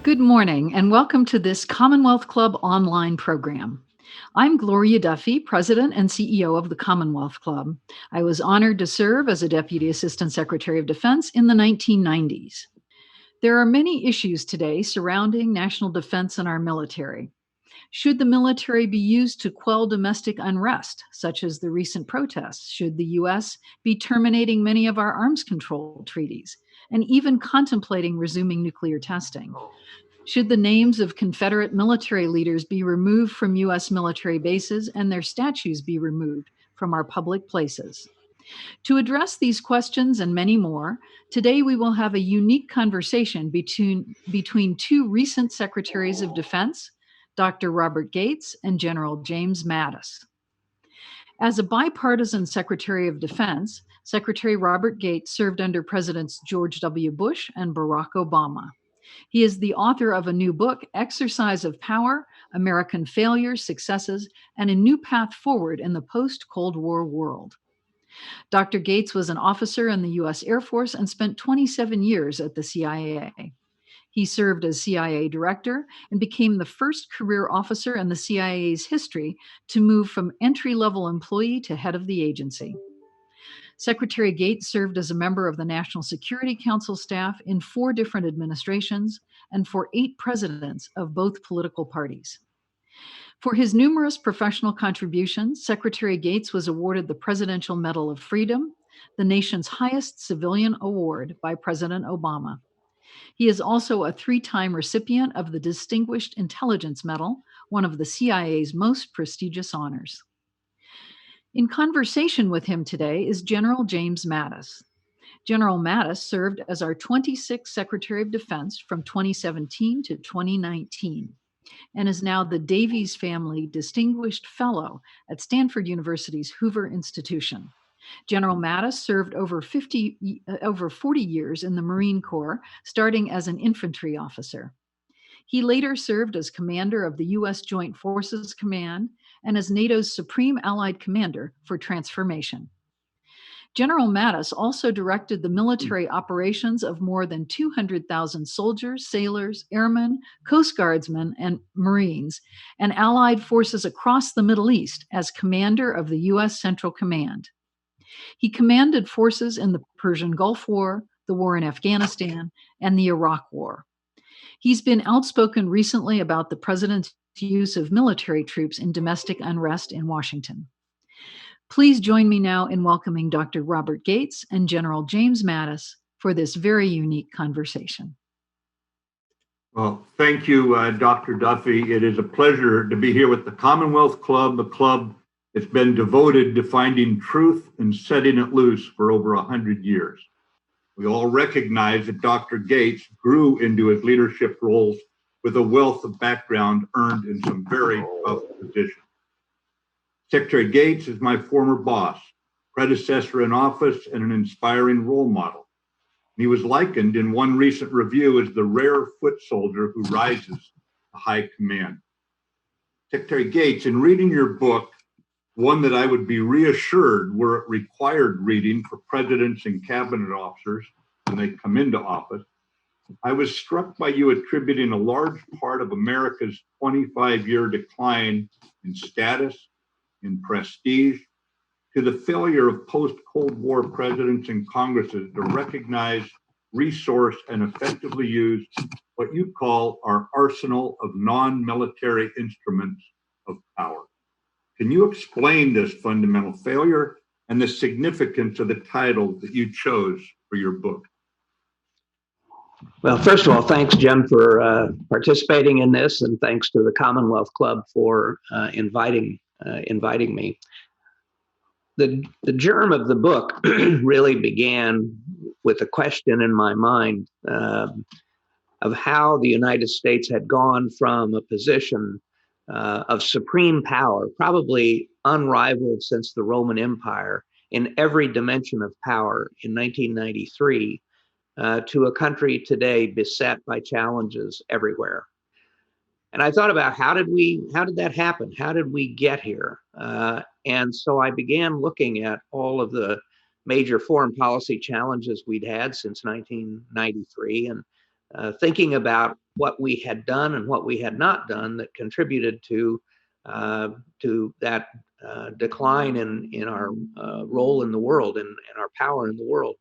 Good morning, and welcome to this Commonwealth Club online program. I'm Gloria Duffy, President and CEO of the Commonwealth Club. I was honored to serve as a Deputy Assistant Secretary of Defense in the 1990s. There are many issues today surrounding national defense and our military. Should the military be used to quell domestic unrest, such as the recent protests? Should the U.S. be terminating many of our arms control treaties and even contemplating resuming nuclear testing? Should the names of Confederate military leaders be removed from U.S. military bases and their statues be removed from our public places? To address these questions and many more, today we will have a unique conversation between two recent Secretaries of Defense, Dr. Robert Gates and General James Mattis. As a bipartisan Secretary of Defense, Secretary Robert Gates served under Presidents George W. Bush and Barack Obama. He is the author of a new book, Exercise of Power: American Failures, Successes, and a New Path Forward in the Post-Cold War World. Dr. Gates was an officer in the U.S. Air Force and spent 27 years at the CIA. He served as CIA director and became the first career officer in the CIA's history to move from entry-level employee to head of the agency. Secretary Gates served as a member of the National Security Council staff in 4 different administrations and for 8 presidents of both political parties. For his numerous professional contributions, Secretary Gates was awarded the Presidential Medal of Freedom, the nation's highest civilian award by President Obama. He is also a 3-time recipient of the Distinguished Intelligence Medal, one of the CIA's most prestigious honors. In conversation with him today is General James Mattis. General Mattis served as our 26th Secretary of Defense from 2017 to 2019 and is now the Davies Family Distinguished Fellow at Stanford University's Hoover Institution. General Mattis served over 40 years in the Marine Corps, starting as an infantry officer. He later served as commander of the U.S. Joint Forces Command and as NATO's Supreme Allied Commander for Transformation. General Mattis also directed the military operations of more than 200,000 soldiers, sailors, airmen, Coast Guardsmen, and Marines, and allied forces across the Middle East as commander of the U.S. Central Command. He commanded forces in the Persian Gulf War, the war in Afghanistan, and the Iraq War. He's been outspoken recently about the president's use of military troops in domestic unrest in Washington. Please join me now in welcoming Dr. Robert Gates and General James Mattis for this very unique conversation. Well, thank you, Dr. Duffy. It is a pleasure to be here with the Commonwealth Club, a club that's been devoted to finding truth and setting it loose for over 100 years. We all recognize that Dr. Gates grew into his leadership roles with a wealth of background earned in some very tough positions. Secretary Gates is my former boss, predecessor in office, and an inspiring role model. He was likened in one recent review as the rare foot soldier who rises to high command. Secretary Gates, in reading your book, one that I would be reassured were required reading for presidents and cabinet officers when they come into office, I was struck by you attributing a large part of America's 25-year decline in status, in prestige, to the failure of post-Cold War presidents and Congresses to recognize, resource, and effectively use what you call our arsenal of non-military instruments of power. Can you explain this fundamental failure and the significance of the title that you chose for your book? Well, first of all, thanks, Jim, for participating in this, and thanks to the Commonwealth Club for inviting me. The germ of the book really began with a question in my mind of how the United States had gone from a position of supreme power, probably unrivaled since the Roman Empire, in every dimension of power in 1993, to a country today beset by challenges everywhere. And I thought about how did that happen? How did we get here? And so I began looking at all of the major foreign policy challenges we'd had since 1993 and thinking about what we had done and what we had not done that contributed to that decline in our role in the world and our power in the world.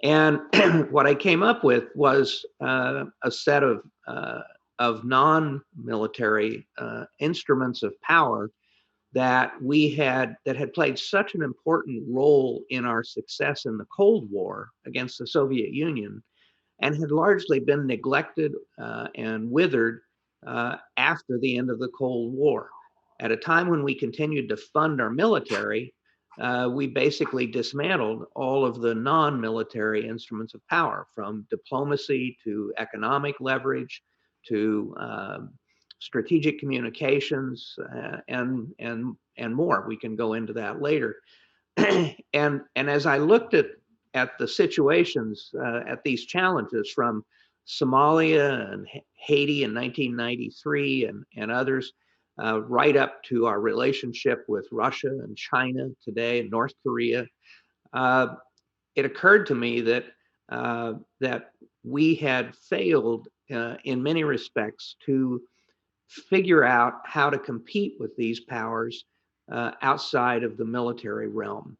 And what I came up with was a set of non-military instruments of power that had played such an important role in our success in the Cold War against the Soviet Union, and had largely been neglected and withered after the end of the Cold War. At a time when we continued to fund our military, we basically dismantled all of the non-military instruments of power, from diplomacy to economic leverage to strategic communications and more. We can go into that later. and as I looked at the situations, at these challenges from Somalia and Haiti in 1993 and others, right up to our relationship with Russia and China today and North Korea, it occurred to me that we had failed in many respects to figure out how to compete with these powers outside of the military realm.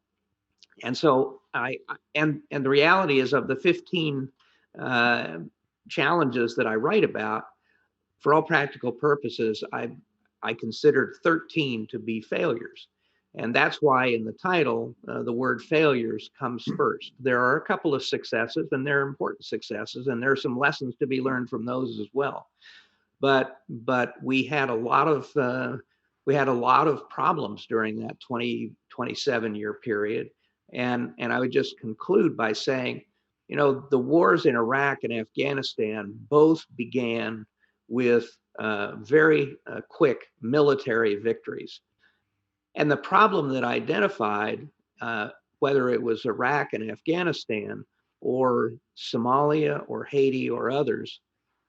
And so the reality is, of the 15 challenges that I write about, for all practical purposes, I considered 13 to be failures. And that's why in the title, the word failures comes first. There are a couple of successes, and they're important successes, and there are some lessons to be learned from those as well. But we had a lot of problems during that 27-year period. And I would just conclude by saying, the wars in Iraq and Afghanistan both began with very quick military victories. And the problem that I identified, whether it was Iraq and Afghanistan or Somalia or Haiti or others,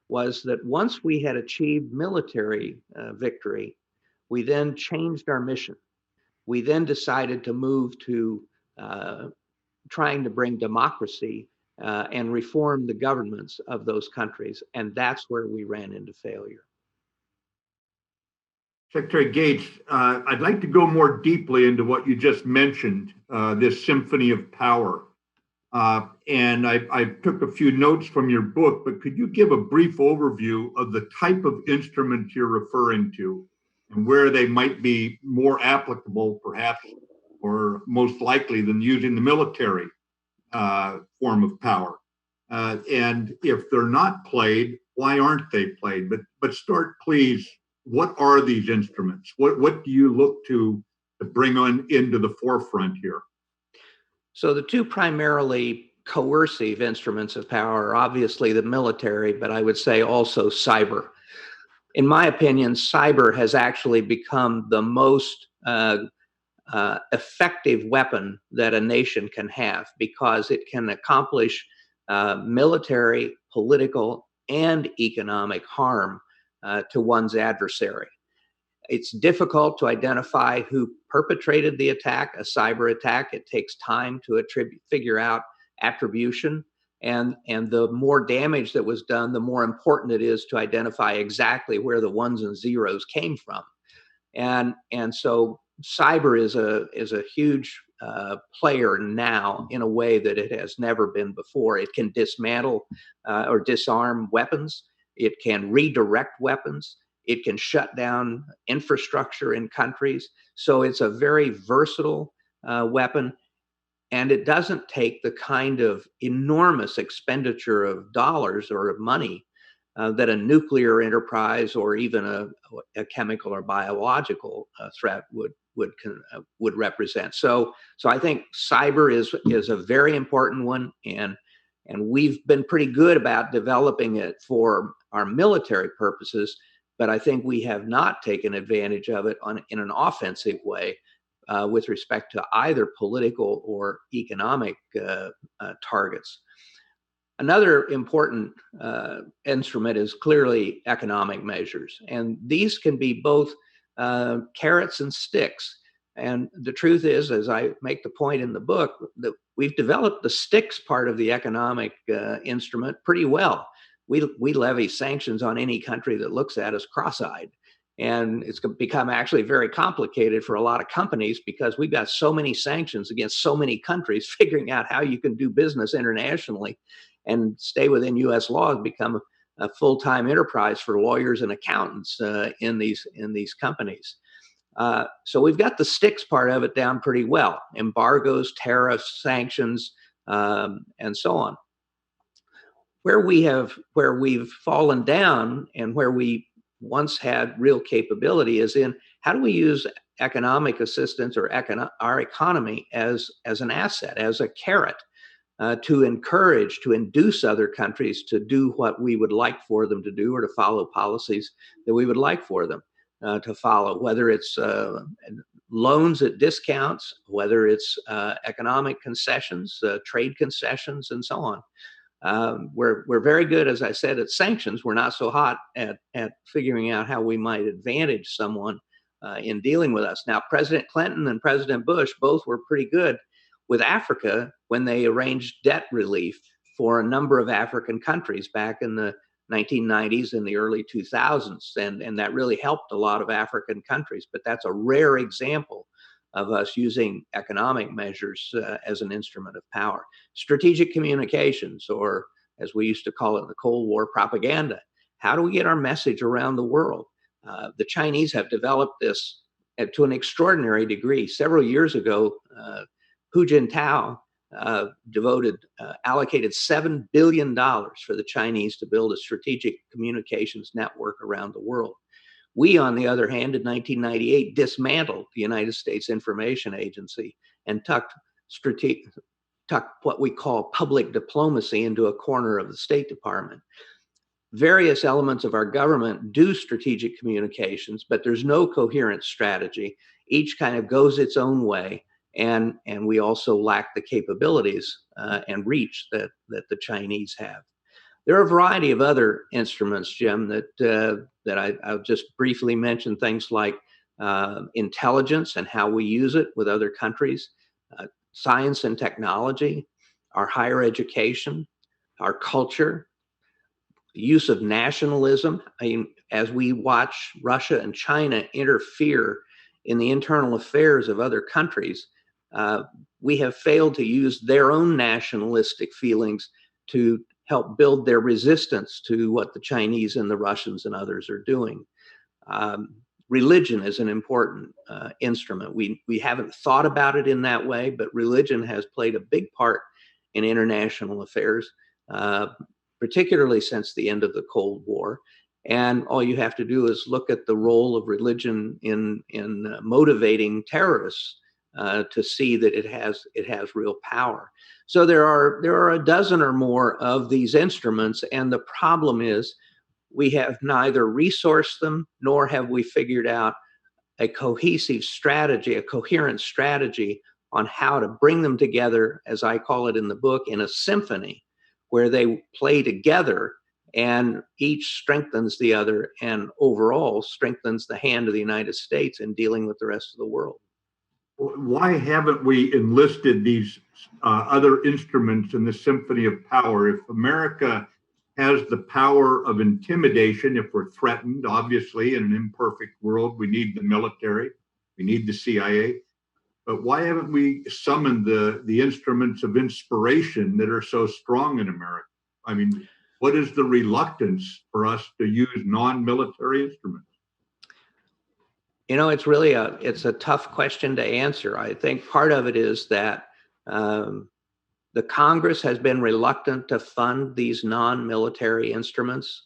was that once we had achieved military victory, we then changed our mission. We then decided to move to trying to bring democracy and reform the governments of those countries. And that's where we ran into failure. Secretary Gates, I'd like to go more deeply into what you just mentioned, this symphony of power. And I took a few notes from your book, but could you give a brief overview of the type of instruments you're referring to and where they might be more applicable, perhaps, or most likely than using the military form of power? And if they're not played, why aren't they played? But start, please. What are these instruments? What do you look to bring on into the forefront here? So the two primarily coercive instruments of power are obviously the military, but I would say also cyber. In my opinion, cyber has actually become the most effective weapon that a nation can have, because it can accomplish military, political, and economic harm to one's adversary. It's difficult to identify who perpetrated the attack, a cyber attack. It takes time to figure out attribution. And the more damage that was done, the more important it is to identify exactly where the ones and zeros came from. And so cyber is a huge player now in a way that it has never been before. It can dismantle or disarm weapons. It can redirect weapons. It can shut down infrastructure in countries. So it's a very versatile weapon. And it doesn't take the kind of enormous expenditure of dollars or of money that a nuclear enterprise or even a chemical or biological threat would represent. So I think cyber is a very important one, and we've been pretty good about developing it for our military purposes, but I think we have not taken advantage of it in an offensive way with respect to either political or economic targets. Another important instrument is clearly economic measures, and these can be both carrots and sticks. And the truth is, as I make the point in the book, that we've developed the sticks part of the economic instrument pretty well. We levy sanctions on any country that looks at us cross-eyed. And it's become actually very complicated for a lot of companies because we've got so many sanctions against so many countries. Figuring out how you can do business internationally and stay within U.S. law has become a full-time enterprise for lawyers and accountants in these companies. So we've got the sticks part of it down pretty well: embargoes, tariffs, sanctions, and so on. Where we've fallen down and where we once had real capability is in how do we use economic assistance or our economy as an asset, as a carrot, to encourage, to induce other countries to do what we would like for them to do, or to follow policies that we would like for them to follow, whether it's loans at discounts, whether it's economic concessions, trade concessions, and so on. We're very good, as I said, at sanctions. We're not so hot at figuring out how we might advantage someone in dealing with us. Now, President Clinton and President Bush both were pretty good with Africa when they arranged debt relief for a number of African countries back in the 1990s and the early 2000s. And that really helped a lot of African countries. But that's a rare example of us using economic measures as an instrument of power. Strategic communications, or as we used to call it in the Cold War, propaganda. How do we get our message around the world? The Chinese have developed this to an extraordinary degree. Several years ago, Hu Jintao allocated $7 billion for the Chinese to build a strategic communications network around the world. We, on the other hand, in 1998, dismantled the United States Information Agency and tucked what we call public diplomacy into a corner of the State Department. Various elements of our government do strategic communications, but there's no coherent strategy. Each kind of goes its own way, and we also lack the capabilities and reach that the Chinese have. There are a variety of other instruments, Jim, that I'll just briefly mention. Things like intelligence and how we use it with other countries, science and technology, our higher education, our culture, use of nationalism. I mean, as we watch Russia and China interfere in the internal affairs of other countries, we have failed to use their own nationalistic feelings to help build their resistance to what the Chinese and the Russians and others are doing. Religion is an important instrument. We haven't thought about it in that way, but religion has played a big part in international affairs, particularly since the end of the Cold War. And all you have to do is look at the role of religion in motivating terrorists to see that it has real power. So there are a dozen or more of these instruments, and the problem is we have neither resourced them nor have we figured out a cohesive strategy, a coherent strategy on how to bring them together, as I call it in the book, in a symphony where they play together and each strengthens the other and overall strengthens the hand of the United States in dealing with the rest of the world. Why haven't we enlisted these other instruments in the symphony of power? If America has the power of intimidation, if we're threatened, obviously, in an imperfect world, we need the military, we need the CIA. But why haven't we summoned the instruments of inspiration that are so strong in America? I mean, what is the reluctance for us to use non-military instruments? You know, it's a tough question to answer. I think part of it is that the Congress has been reluctant to fund these non-military instruments,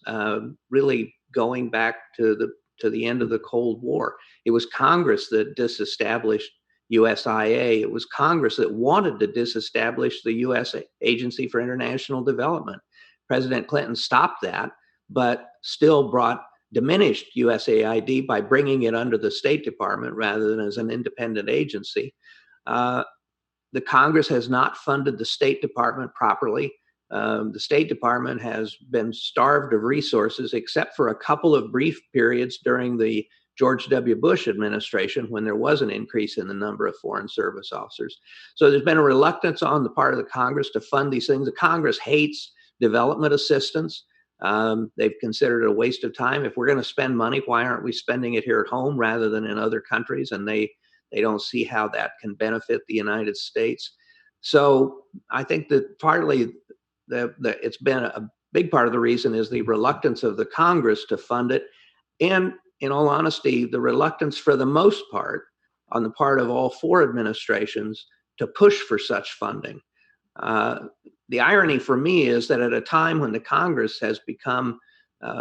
really going back to the end of the Cold War. It was Congress that disestablished USIA. It was Congress that wanted to disestablish the U.S. Agency for International Development. President Clinton stopped that, but still diminished USAID by bringing it under the State Department rather than as an independent agency. The Congress has not funded the State Department properly. The State Department has been starved of resources, except for a couple of brief periods during the George W. Bush administration when there was an increase in the number of Foreign Service officers. So there's been a reluctance on the part of the Congress to fund these things. The Congress hates development assistance. They've considered it a waste of time. If we're going to spend money, why aren't we spending it here at home rather than in other countries? And they don't see how that can benefit the United States. So I think that partly it's been a big part of the reason is the reluctance of the Congress to fund it. And in all honesty, the reluctance for the most part on the part of all four administrations to push for such funding. The irony for me is that at a time when the Congress has become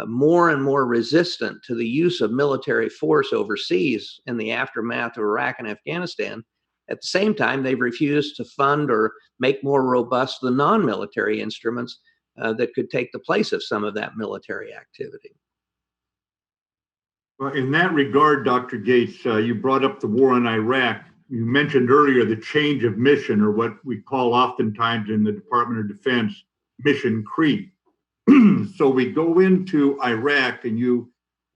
more and more resistant to the use of military force overseas in the aftermath of Iraq and Afghanistan, at the same time, they've refused to fund or make more robust the non-military instruments that could take the place of some of that military activity. Well, in that regard, Dr. Gates, you brought up the war in Iraq. You mentioned earlier the change of mission, or what we call oftentimes in the Department of Defense, mission creep. So we go into Iraq, and you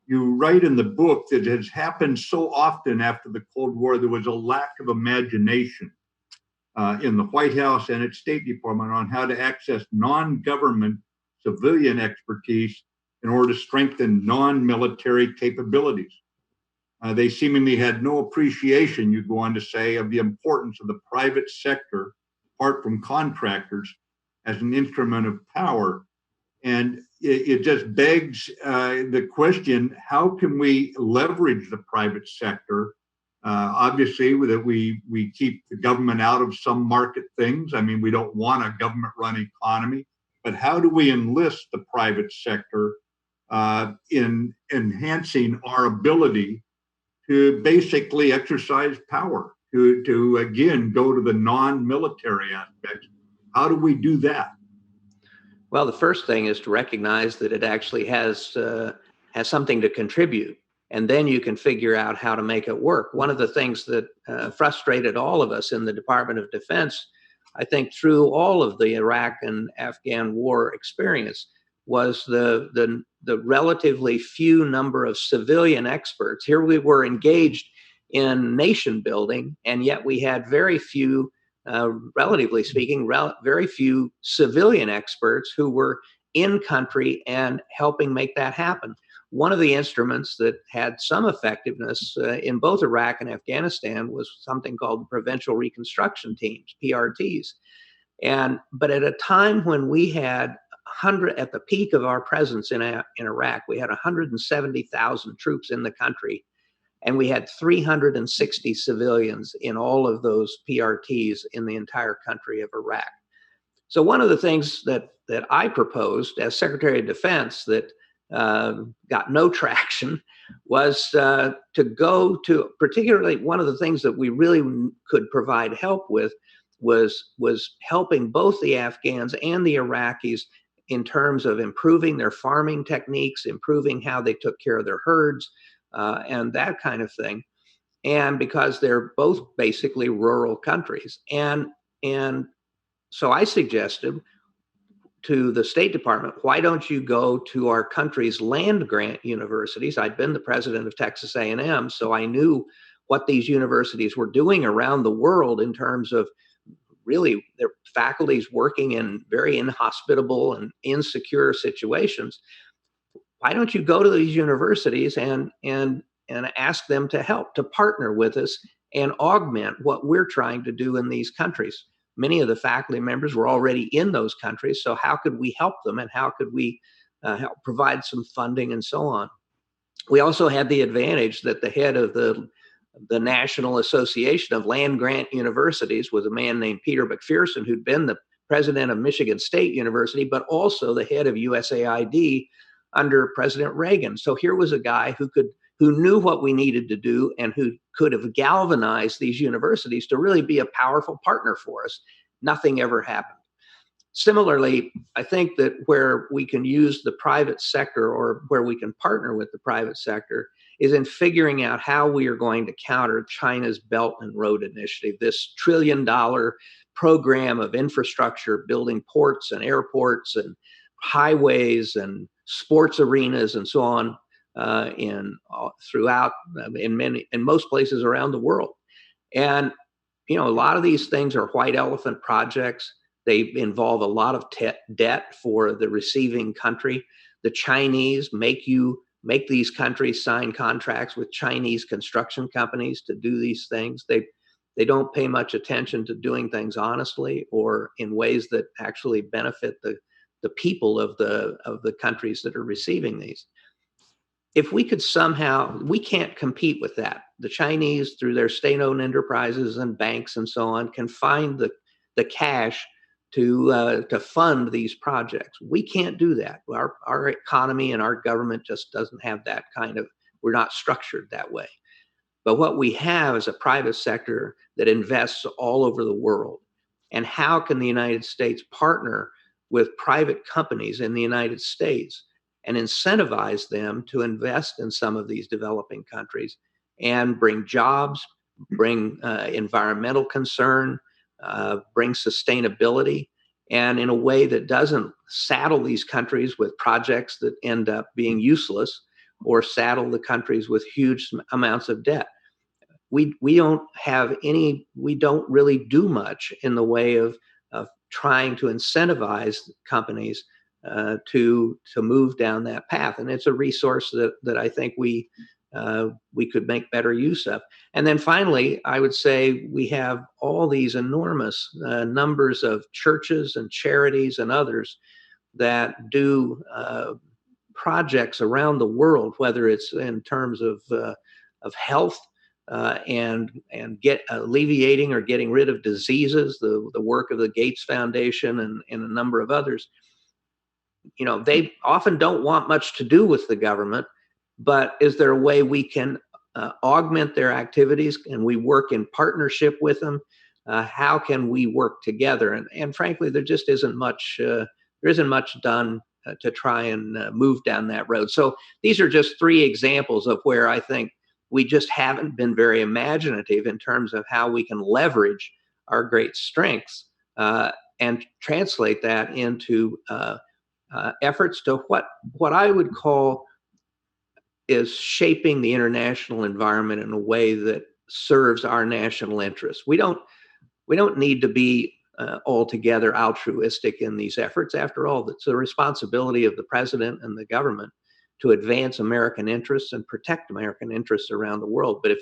write in the book that it has happened so often after the Cold War, there was a lack of imagination in the White House and its State Department on how to access non-government civilian expertise in order to strengthen non-military capabilities. They seemingly had no appreciation, you go on to say, of the importance of the private sector, apart from contractors, as an instrument of power. And it just begs the question, how can we leverage the private sector? Obviously, that we keep the government out of some market things. I mean, we don't want a government-run economy, but how do we enlist the private sector in enhancing our ability to basically exercise power, to again, go to the non-military aspects? How do we do that? Well, the first thing is to recognize that it actually has something to contribute, and then you can figure out how to make it work. One of the things that frustrated all of us in the Department of Defense, I think, through all of the Iraq and Afghan war experience, was the relatively few number of civilian experts. Here we were engaged in nation building, and yet we had very few, relatively speaking, very few civilian experts who were in country and helping make that happen. One of the instruments that had some effectiveness in both Iraq and Afghanistan was something called provincial reconstruction teams, PRTs. But at a time when we had at the peak of our presence in Iraq, we had 170,000 troops in the country, and we had 360 civilians in all of those PRTs in the entire country of Iraq. So one of the things that I proposed as Secretary of Defense that got no traction was to go to, particularly one of the things that we really could provide help with was helping both the Afghans and the Iraqis in terms of improving their farming techniques, improving how they took care of their herds, and that kind of thing. And because they're both basically rural countries. And so I suggested to the State Department, why don't you go to our country's land-grant universities? I'd been the president of Texas A&M, so I knew what these universities were doing around the world in terms of really their faculties working in very inhospitable and insecure situations. Why don't you go to these universities and ask them to help, to partner with us and augment what we're trying to do in these countries? Many of the faculty members were already in those countries, so how could we help them, and how could we help provide some funding and so on? We also had the advantage that the head of the National Association of Land-Grant Universities was a man named Peter McPherson, who'd been the president of Michigan State University, but also the head of USAID under President Reagan. So here was a guy who knew what we needed to do and who could have galvanized these universities to really be a powerful partner for us. Nothing ever happened. Similarly, I think that where we can use the private sector, or where we can partner with the private sector, is in figuring out how we are going to counter China's Belt and Road Initiative, this $1 trillion program of infrastructure, building ports and airports and highways and sports arenas and so on, in most places around the world. And a lot of these things are white elephant projects. They involve a lot of debt for the receiving country. The Chinese make these countries sign contracts with Chinese construction companies to do these things. They don't pay much attention to doing things honestly or in ways that actually benefit the people of the countries that are receiving these. If we could we can't compete with that. The Chinese, through their state-owned enterprises and banks and so on, can find the cash to fund these projects. We can't do that. Our economy and our government just doesn't have that we're not structured that way. But what we have is a private sector that invests all over the world. And how can the United States partner with private companies in the United States and incentivize them to invest in some of these developing countries and bring jobs, bring environmental concern, bring sustainability, and in a way that doesn't saddle these countries with projects that end up being useless or saddle the countries with huge amounts of debt. We don't really do much in the way of trying to incentivize companies to move down that path. And it's a resource that I think we could make better use of. And then finally, I would say we have all these enormous numbers of churches and charities and others that do projects around the world, whether it's in terms of health and get alleviating or getting rid of diseases, the work of the Gates Foundation and a number of others. They often don't want much to do with the government, but is there a way we can augment their activities? And we work in partnership with them? How can we work together? And frankly, there just isn't much. There isn't much done to try and move down that road. So these are just three examples of where I think we just haven't been very imaginative in terms of how we can leverage our great strengths and translate that into efforts to what I would call is shaping the international environment in a way that serves our national interests. We don't need to be altogether altruistic in these efforts. After all, it's the responsibility of the president and the government to advance American interests and protect American interests around the world. But if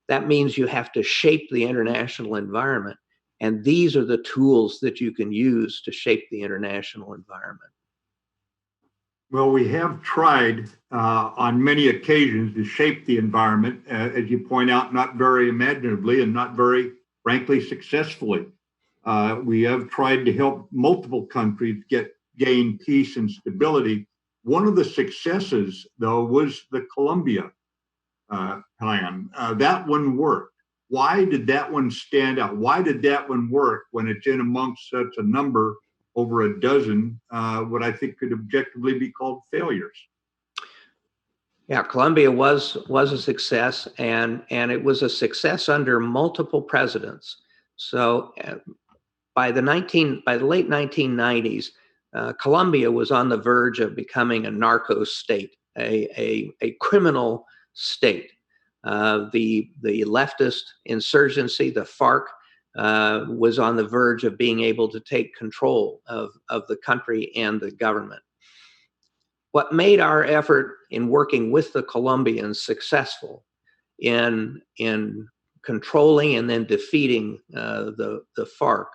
that means you have to shape the international environment, and these are the tools that you can use to shape the international environment. Well, we have tried on many occasions to shape the environment, as you point out, not very imaginatively and not very, frankly, successfully. We have tried to help multiple countries gain peace and stability. One of the successes, though, was the Colombia plan. That one worked. Why did that one stand out? Why did that one work when it's in amongst such a number, over a dozen, what I think could objectively be called failures? Yeah, Colombia was a success, and it was a success under multiple presidents. So by the late 1990s, Colombia was on the verge of becoming a narco state, a criminal state. The leftist insurgency, the FARC, was on the verge of being able to take control of the country and the government. What made our effort in working with the Colombians successful in controlling and then defeating the FARC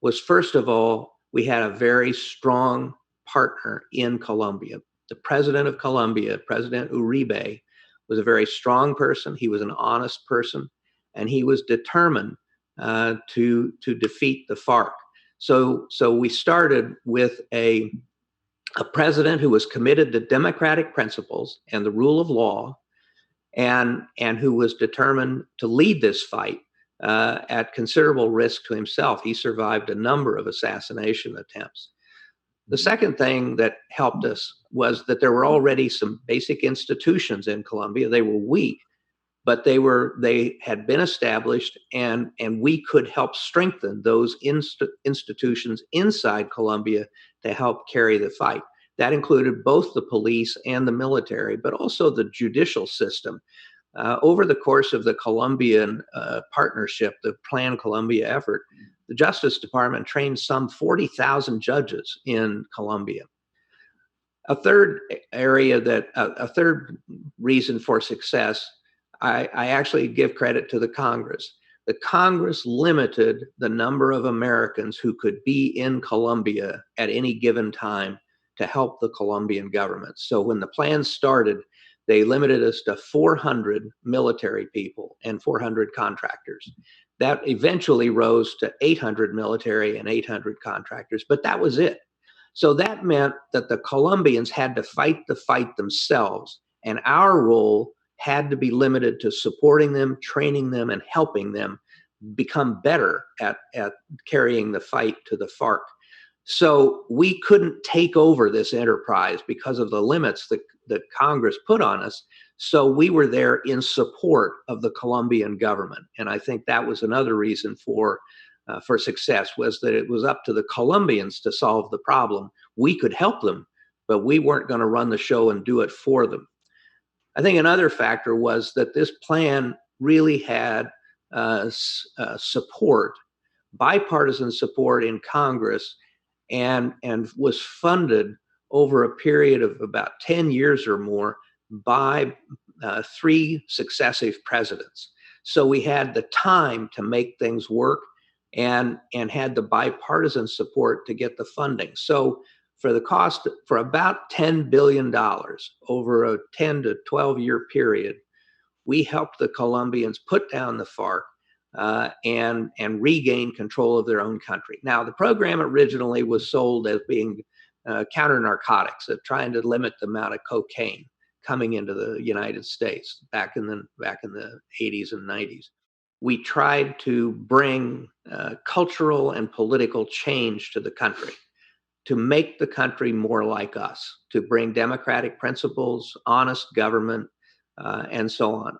was, first of all, we had a very strong partner in Colombia. The president of Colombia, President Uribe, was a very strong person. He was an honest person, and he was determined to defeat the FARC. So we started with a president who was committed to democratic principles and the rule of law, and who was determined to lead this fight at considerable risk to himself. He survived a number of assassination attempts. The second thing that helped us was that there were already some basic institutions in Colombia. They were weak, but they had been established, and we could help strengthen those institutions inside Colombia to help carry the fight. That included both the police and the military, but also the judicial system. Over the course of the Colombian partnership, the Plan Colombia effort, the Justice Department trained some 40,000 judges in Colombia. A third reason for success, I actually give credit to the Congress. The Congress limited the number of Americans who could be in Colombia at any given time to help the Colombian government. So when the plan started, they limited us to 400 military people and 400 contractors. That eventually rose to 800 military and 800 contractors, but that was it. So that meant that the Colombians had to fight the fight themselves, and our role had to be limited to supporting them, training them, and helping them become better at carrying the fight to the FARC. So we couldn't take over this enterprise because of the limits that Congress put on us. So we were there in support of the Colombian government. And I think that was another reason for success, was that it was up to the Colombians to solve the problem. We could help them, but we weren't going to run the show and do it for them. I think another factor was that this plan really had support, bipartisan support in Congress, and was funded over a period of about 10 years or more by 3 successive presidents. So we had the time to make things work and had the bipartisan support to get the funding. So for the cost, for about $10 billion over a 10 to 12 year period, we helped the Colombians put down the FARC and regain control of their own country. Now, the program originally was sold as being counter narcotics, trying to limit the amount of cocaine coming into the United States back in the 80s and 90s. We tried to bring cultural and political change to the country, to make the country more like us, to bring democratic principles, honest government, and so on.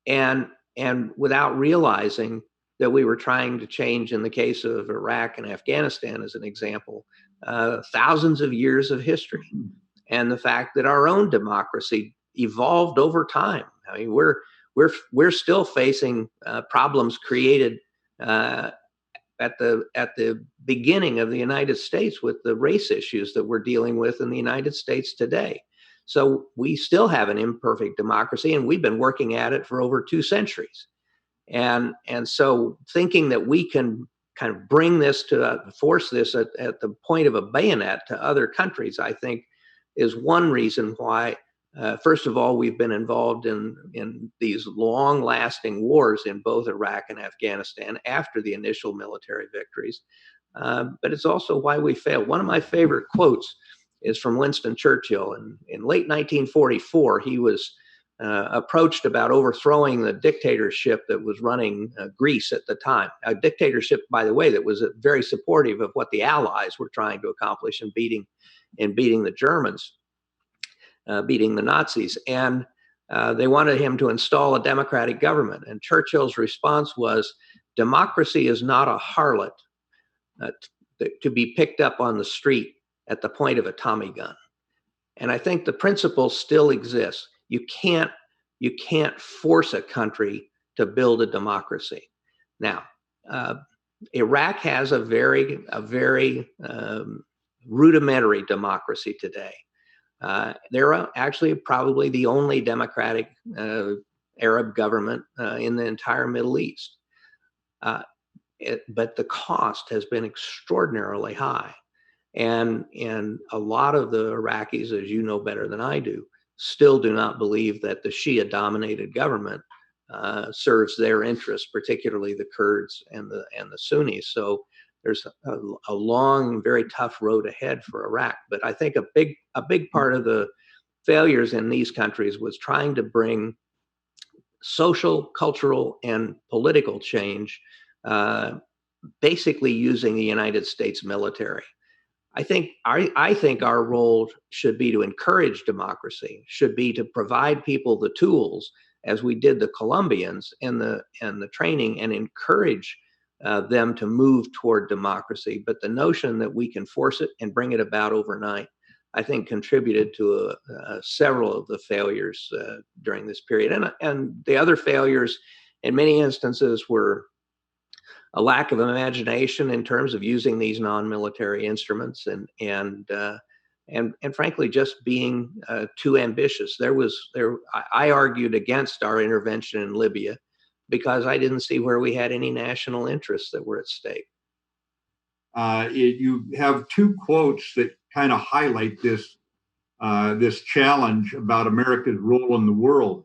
And without realizing that we were trying to change, in the case of Iraq and Afghanistan as an example, thousands of years of history, and the fact that our own democracy evolved over time. I mean, we're still facing problems created at the beginning of the United States with the race issues that we're dealing with in the United States today. So we still have an imperfect democracy, and we've been working at it for over 2 centuries. And so thinking that we can kind of bring this force this at the point of a bayonet to other countries, I think is one reason why, first of all, we've been involved in these long-lasting wars in both Iraq and Afghanistan after the initial military victories. But it's also why we failed. One of my favorite quotes is from Winston Churchill. In late 1944, he was approached about overthrowing the dictatorship that was running Greece at the time. A dictatorship, by the way, that was very supportive of what the Allies were trying to accomplish in beating the Germans, beating the Nazis. And they wanted him to install a democratic government. And Churchill's response was, "Democracy is not a harlot to be picked up on the street at the point of a Tommy gun." And I think the principle still exists. You can't force a country to build a democracy. Now, Iraq has a very rudimentary democracy today. They're actually probably the only democratic Arab government in the entire Middle East. But the cost has been extraordinarily high. And a lot of the Iraqis, as you know better than I do, still do not believe that the Shia-dominated government serves their interests, particularly the Kurds and the Sunnis. So there's a long, very tough road ahead for Iraq. But I think a big part of the failures in these countries was trying to bring social, cultural, and political change, basically using the United States military. I think our role should be to encourage democracy, should be to provide people the tools, as we did the Colombians, and the training, and encourage them to move toward democracy. But the notion that we can force it and bring it about overnight, I think contributed to several of the failures during this period. And the other failures in many instances were a lack of imagination in terms of using these non-military instruments, and frankly just being too ambitious. I argued against our intervention in Libya because I didn't see where we had any national interests that were at stake. You have two quotes that kind of highlight this challenge about America's role in the world.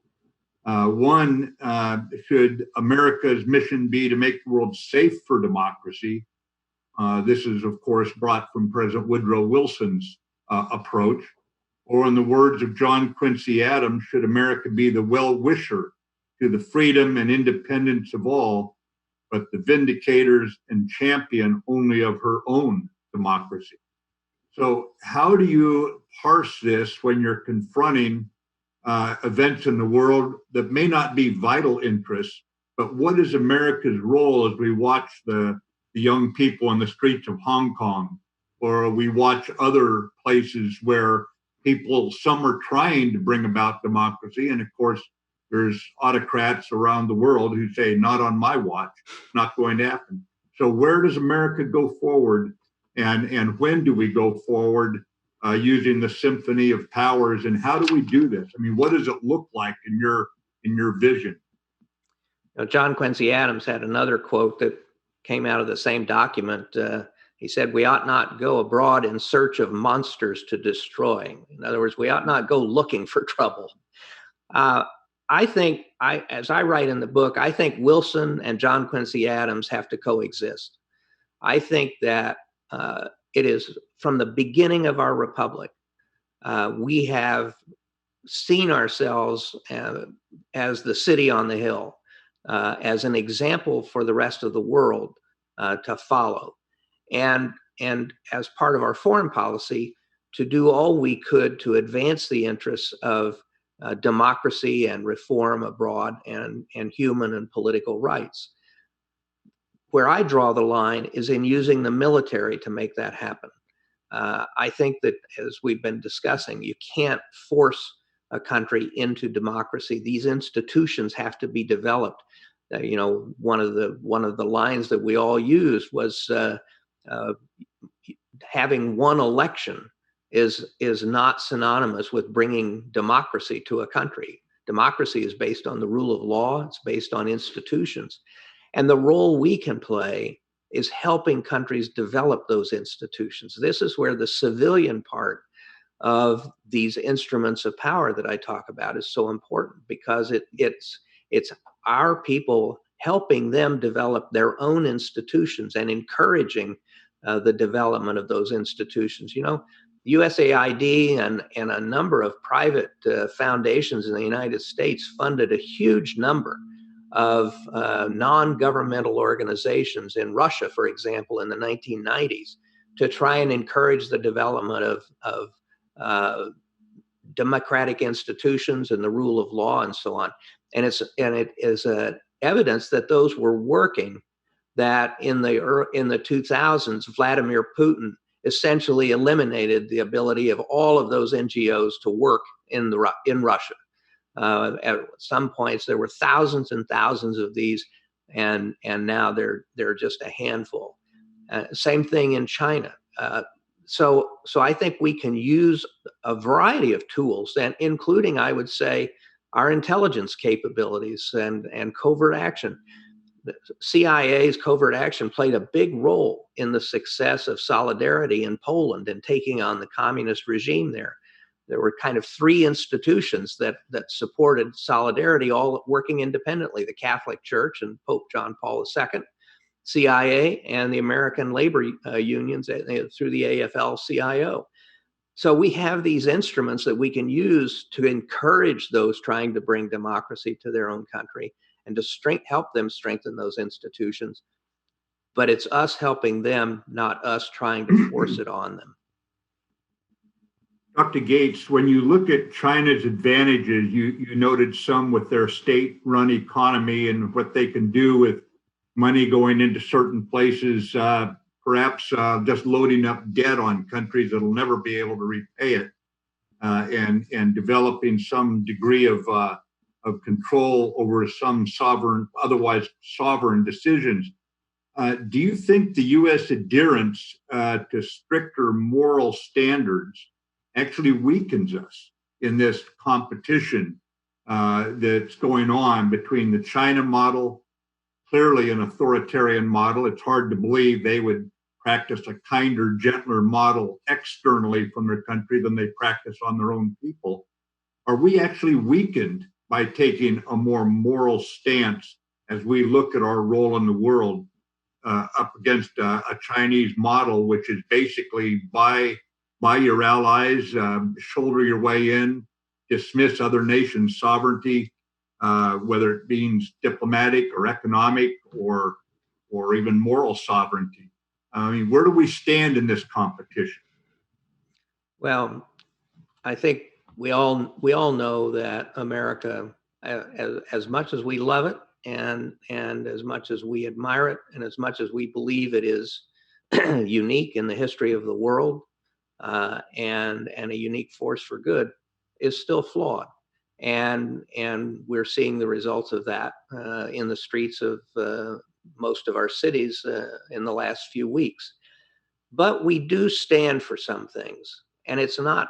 One, should America's mission be to make the world safe for democracy? This is, of course, brought from President Woodrow Wilson's approach. Or in the words of John Quincy Adams, should America be the well-wisher to the freedom and independence of all, but the vindicators and champion only of her own democracy? So how do you parse this when you're confronting events in the world that may not be vital interests, but what is America's role as we watch the young people in the streets of Hong Kong, or we watch other places where some are trying to bring about democracy, and of course there's autocrats around the world who say, not on my watch, not going to happen. So where does America go forward, and when do we go forward using the symphony of powers, and how do we do this? I mean, what does it look like in your vision? Now, John Quincy Adams had another quote that came out of the same document. He said, "We ought not go abroad in search of monsters to destroy." In other words, we ought not go looking for trouble. I think, as I write in the book, I think Wilson and John Quincy Adams have to coexist. I think that it is from the beginning of our republic, we have seen ourselves as the city on the hill, as an example for the rest of the world to follow. And as part of our foreign policy, to do all we could to advance the interests of democracy and reform abroad and human and political rights. Where I draw the line is in using the military to make that happen. I think that, as we've been discussing, you can't force a country into democracy. These institutions have to be developed. One of the lines that we all used was having one election is not synonymous with bringing democracy to a country. Democracy is based on the rule of law. It's based on institutions. And the role we can play is helping countries develop those institutions. This is where the civilian part of these instruments of power that I talk about is so important, because it's our people helping them develop their own institutions and encouraging the development of those institutions. USAID and a number of private foundations in the United States funded a huge number of non-governmental organizations in Russia, for example, in the 1990s, to try and encourage the development of democratic institutions and the rule of law and so on. And it is evidence that those were working. That in the 2000s, Vladimir Putin essentially eliminated the ability of all of those NGOs to work in Russia. At some points, there were thousands and thousands of these, and now they're just a handful. Same thing in China. So I think we can use a variety of tools, and including, I would say, our intelligence capabilities and covert action. The CIA's covert action played a big role in the success of Solidarity in Poland and taking on the communist regime there. There were kind of three institutions that supported Solidarity, all working independently: the Catholic Church and Pope John Paul II, CIA, and the American labor unions through the AFL-CIO. So we have these instruments that we can use to encourage those trying to bring democracy to their own country and to help them strengthen those institutions. But it's us helping them, not us trying to force it on them. Dr. Gates, when you look at China's advantages, you noted some with their state-run economy and what they can do with money going into certain places. perhaps just loading up debt on countries that'll never be able to repay it, and developing some degree of control over some otherwise sovereign decisions. Do you think the U.S. adherence to stricter moral standards actually weakens us in this competition that's going on between the China model, clearly an authoritarian model? It's hard to believe they would practice a kinder, gentler model externally from their country than they practice on their own people. Are we actually weakened by taking a more moral stance as we look at our role in the world up against a Chinese model, which is basically buy your allies, shoulder your way in, dismiss other nations' sovereignty, whether it means diplomatic or economic or even moral sovereignty? I mean, where do we stand in this competition? Well, I think we all know that America, as much as we love it, and as much as we admire it, and as much as we believe it is unique in the history of the world, and a unique force for good, is still flawed. And we're seeing the results of that in the streets of most of our cities in the last few weeks. But we do stand for some things, and it's not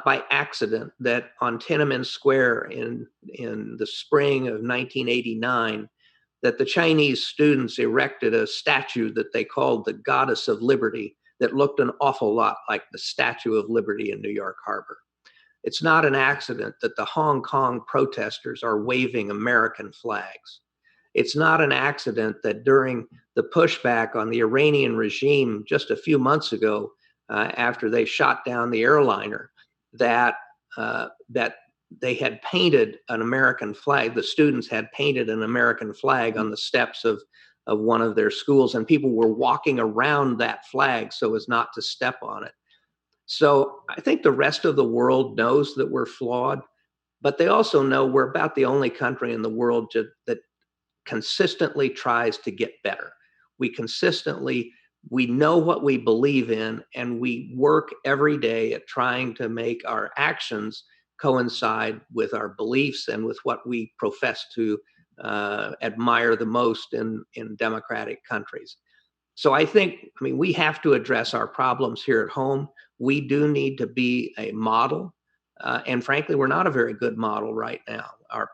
by accident that on Tiananmen Square in the spring of 1989, that the Chinese students erected a statue that they called the Goddess of Liberty, that looked an awful lot like the Statue of Liberty in New York Harbor. It's not an accident that the Hong Kong protesters are waving American flags. It's not an accident that during the pushback on the Iranian regime just a few months ago, after they shot down the airliner, that they had painted an American flag. The students had painted an American flag on the steps of one of their schools, and people were walking around that flag so as not to step on it. So I think the rest of the world knows that we're flawed, but they also know we're about the only country in the world that consistently tries to get better. We know what we believe in, and we work every day at trying to make our actions coincide with our beliefs and with what we profess to admire the most in democratic countries. So I mean, we have to address our problems here at home. We do need to be a model. And frankly, we're not a very good model right now. Our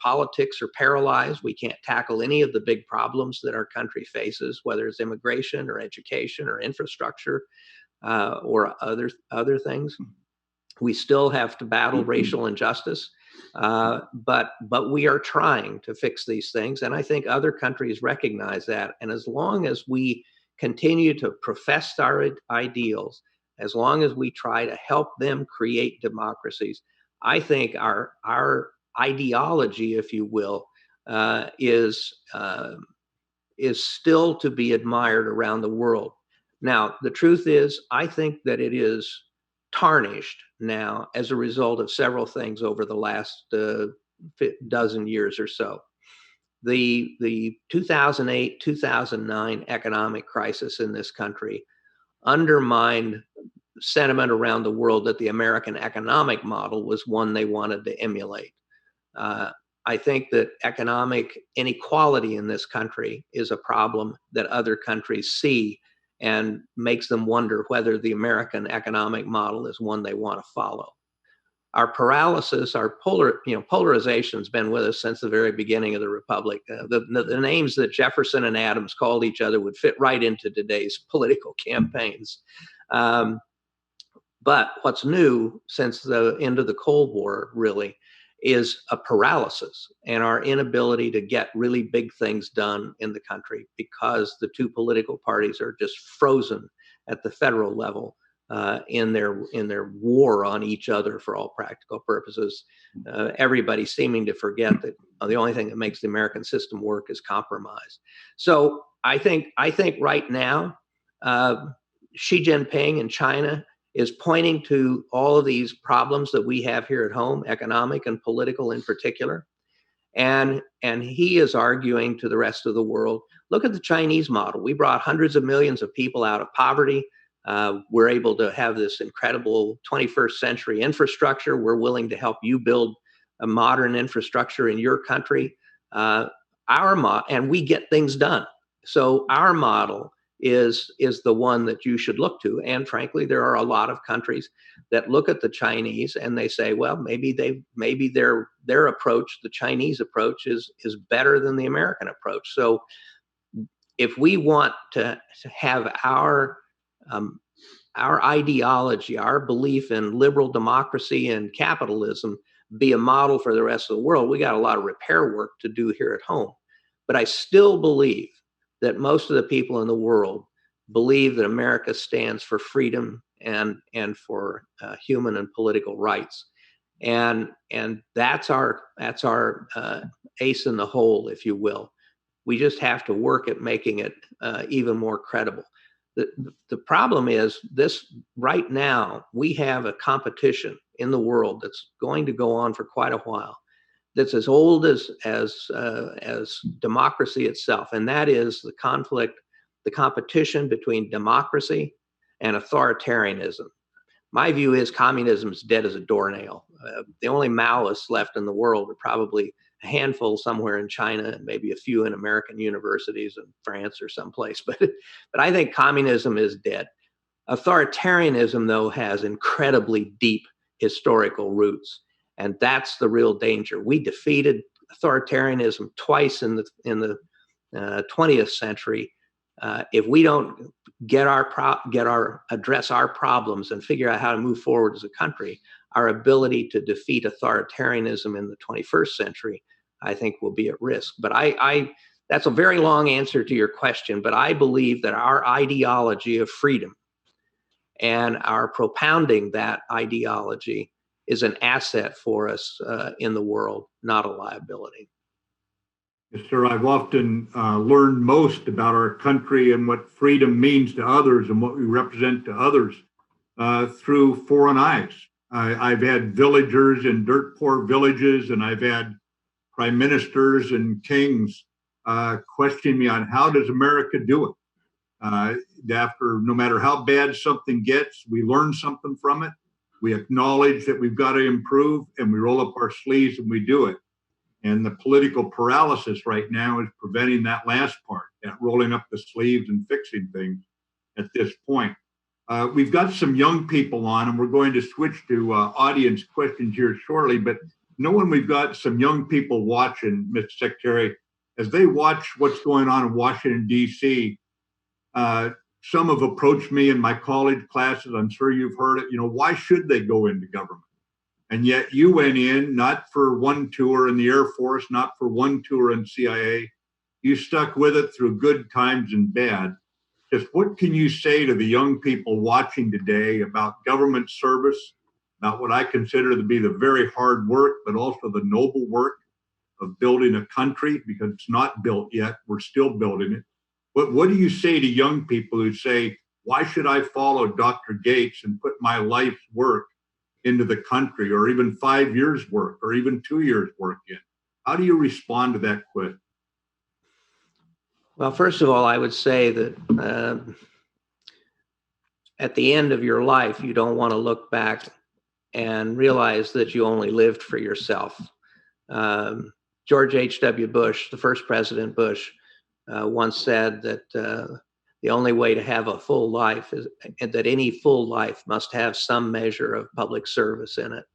politics are paralyzed. We can't tackle any of the big problems that our country faces, whether it's immigration or education or infrastructure or other things. We still have to battle racial injustice, but we are trying to fix these things. And I think other countries recognize that. And as long as we continue to profess our ideals, as long as we try to help them create democracies, I think our ideology, if you will, is still to be admired around the world. Now, the truth is, I think that it is tarnished now as a result of several things over the last dozen years or so. The 2008-2009 economic crisis in this country undermined sentiment around the world that the American economic model was one they wanted to emulate. I think that economic inequality in this country is a problem that other countries see and makes them wonder whether the American economic model is one they want to follow. Our paralysis, our polarization has been with us since the very beginning of the Republic. The names that Jefferson and Adams called each other would fit right into today's political campaigns. But what's new since the end of the Cold War, really, is a paralysis and our inability to get really big things done in the country because the two political parties are just frozen at the federal level in their war on each other for all practical purposes. Everybody seeming to forget that the only thing that makes the American system work is compromise. So I think right now, Xi Jinping in China is pointing to all of these problems that we have here at home, economic and political in particular. And he is arguing to the rest of the world, look at the Chinese model. We brought hundreds of millions of people out of poverty. We're able to have this incredible 21st century infrastructure. We're willing to help you build a modern infrastructure in your country. And we get things done. So our model is the one that you should look to. And frankly, there are a lot of countries that look at the Chinese and they say, well, maybe their approach, the Chinese approach, is better than the American approach. So if we want to have our ideology, our belief in liberal democracy and capitalism be a model for the rest of the world, we got a lot of repair work to do here at home. But I still believe that most of the people in the world believe that America stands for freedom and for human and political rights, and that's our ace in the hole, if you will. We just have to work at making it even more credible. The problem is this: right now we have a competition in the world that's going to go on for quite a while, that's as old as democracy itself, and that is the competition between democracy and authoritarianism. My view is communism is dead as a doornail. The only Maoists left in the world are probably a handful somewhere in China and maybe a few in American universities in France or someplace. But I think communism is dead. Authoritarianism, though, has incredibly deep historical roots. And that's the real danger. We defeated authoritarianism twice in the 20th century. If we don't address our problems and figure out how to move forward as a country, our ability to defeat authoritarianism in the 21st century, I think, will be at risk. But that's a very long answer to your question, but I believe that our ideology of freedom and our propounding that ideology is an asset for us in the world, not a liability. Yes, sir. I've often learned most about our country and what freedom means to others and what we represent to others through foreign eyes. I've had villagers in dirt poor villages, and I've had prime ministers and kings question me on how does America do it? After no matter how bad something gets, we learn something from it. We acknowledge that we've got to improve, and we roll up our sleeves and we do it. And the political paralysis right now is preventing that last part, that rolling up the sleeves and fixing things at this point. We've got some young people on, and we're going to switch to audience questions here shortly. But knowing we've got some young people watching, Mr. Secretary, as they watch what's going on in Washington, D.C., some have approached me in my college classes. I'm sure you've heard it. Why should they go into government? And yet you went in not for one tour in the Air Force, not for one tour in CIA. You stuck with it through good times and bad. Just what can you say to the young people watching today about government service, about what I consider to be the very hard work, but also the noble work of building a country, because it's not built yet. We're still building it. What do you say to young people who say, why should I follow Dr. Gates and put my life's work into the country, or even 5 years' work, or even 2 years' work in? How do you respond to that question? Well, first of all, I would say that at the end of your life, you don't want to look back and realize that you only lived for yourself. George H.W. Bush, the first President Bush, once said that the only way to have a full life is that any full life must have some measure of public service in it.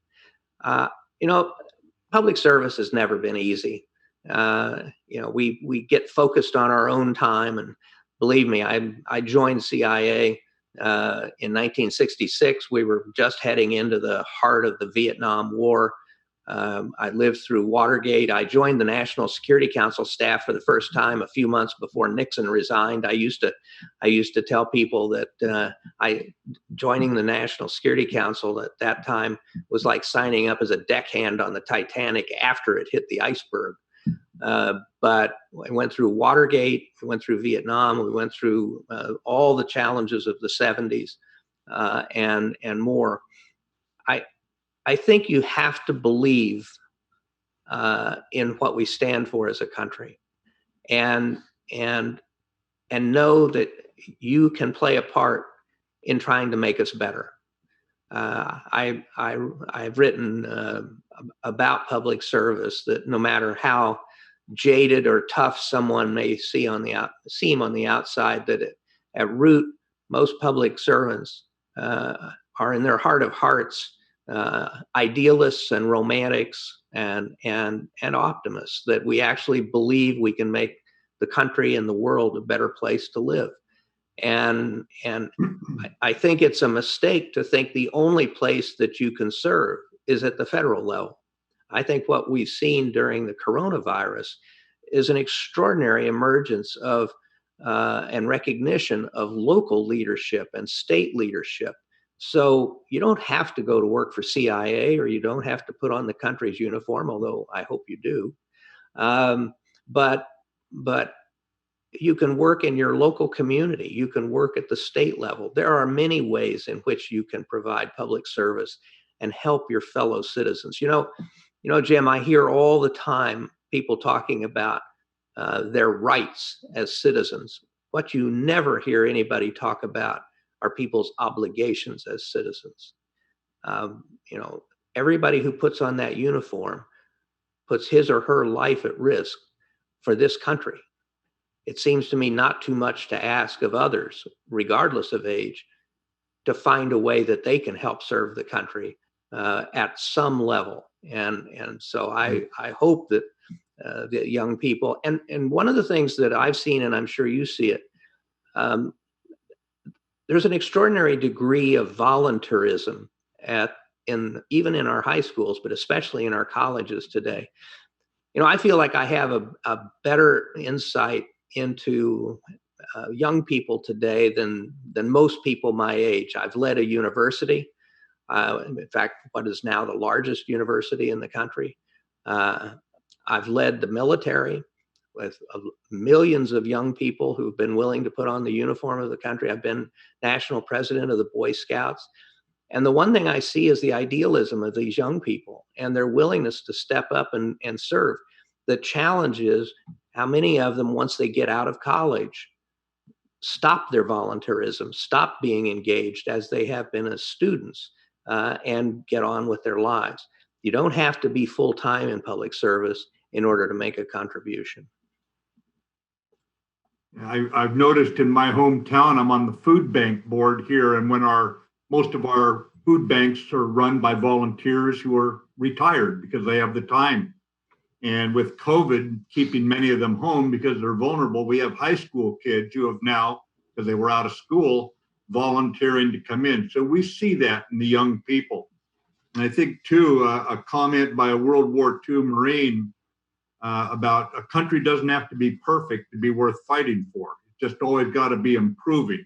Public service has never been easy. We get focused on our own time, and believe me, I joined CIA in 1966. We were just heading into the heart of the Vietnam War. I lived through Watergate. I joined the National Security Council staff for the first time a few months before Nixon resigned. I used to tell people that joining the National Security Council at that time was like signing up as a deckhand on the Titanic after it hit the iceberg. But I went through Watergate, we went through Vietnam, we went through all the challenges of the 70s and more. I think you have to believe in what we stand for as a country, and and and know that you can play a part in trying to make us better. I've written about public service, that no matter how jaded or tough someone may seem on the outside, that at root, most public servants are in their heart of hearts idealists and romantics and optimists, that we actually believe we can make the country and the world a better place to live. And I think it's a mistake to think the only place that you can serve is at the federal level. I think what we've seen during the coronavirus is an extraordinary emergence of and recognition of local leadership and state leadership. So you don't have to go to work for CIA, or you don't have to put on the country's uniform, although I hope you do. But you can work in your local community. You can work at the state level. There are many ways in which you can provide public service and help your fellow citizens. Jim, I hear all the time people talking about their rights as citizens. What you never hear anybody talk about are people's obligations as citizens. Everybody who puts on that uniform puts his or her life at risk for this country. It seems to me not too much to ask of others, regardless of age, to find a way that they can help serve the country at some level. And so I hope that the young people, and one of the things that I've seen, and I'm sure you see it, there's an extraordinary degree of volunteerism even in our high schools, but especially in our colleges today. I feel like I have a better insight into young people today than most people my age. I've led a university, in fact, what is now the largest university in the country. I've led the military with millions of young people who've been willing to put on the uniform of the country. I've been national president of the Boy Scouts. And the one thing I see is the idealism of these young people and their willingness to step up and serve. The challenge is how many of them, once they get out of college, stop their volunteerism, stop being engaged as they have been as students, and get on with their lives. You don't have to be full-time in public service in order to make a contribution. I've noticed in my hometown, I'm on the food bank board here, and when most of our food banks are run by volunteers who are retired because they have the time. And with COVID keeping many of them home because they're vulnerable, we have high school kids who have now, because they were out of school, volunteering to come in. So we see that in the young people. And I think, too, a comment by a World War II Marine about a country doesn't have to be perfect to be worth fighting for. It's just always got to be improving.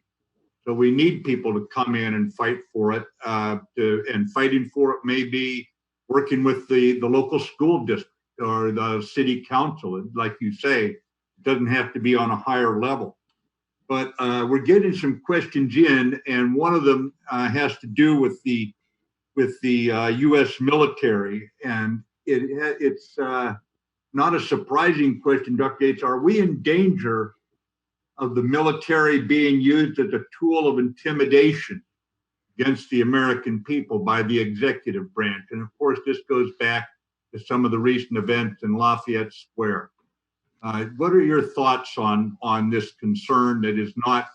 So we need people to come in and fight for it. And fighting for it may be working with the local school district or the city council. Like you say, it doesn't have to be on a higher level. But we're getting some questions in, and one of them has to do with the U.S. military. And it's not a surprising question, Dr. Gates. Are we in danger of the military being used as a tool of intimidation against the American people by the executive branch? And of course, this goes back to some of the recent events in Lafayette Square. What are your thoughts on this concern that is not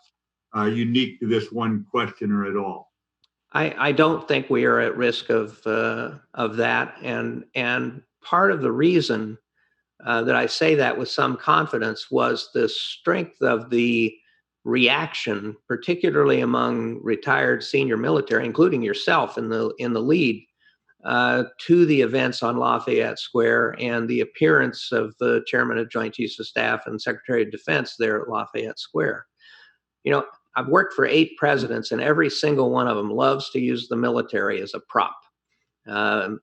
unique to this one questioner at all? I don't think we are at risk of that, and part of the reason that I say that with some confidence was the strength of the reaction, particularly among retired senior military, including yourself in the lead, to the events on Lafayette Square and the appearance of the chairman of Joint Chiefs of Staff and Secretary of Defense there at Lafayette Square. I've worked for 8 presidents, and every single one of them loves to use the military as a prop.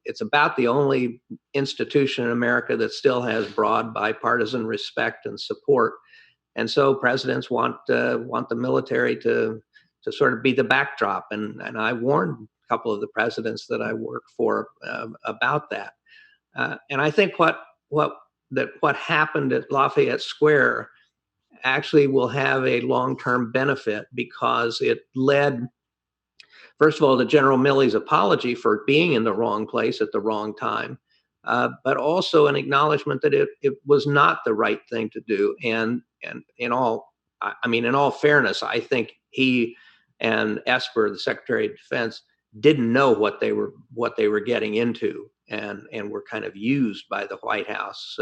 It's about the only institution in America that still has broad bipartisan respect and support. And so presidents want the military to sort of be the backdrop. And I warned a couple of the presidents that I work for about that. And I think what happened at Lafayette Square actually will have a long-term benefit, because it led, first of all, to General Milley's apology for being in the wrong place at the wrong time, but also an acknowledgement that it was not the right thing to do. And in all fairness, I think he and Esper, the Secretary of Defense, didn't know what they were getting into, and were kind of used by the White House.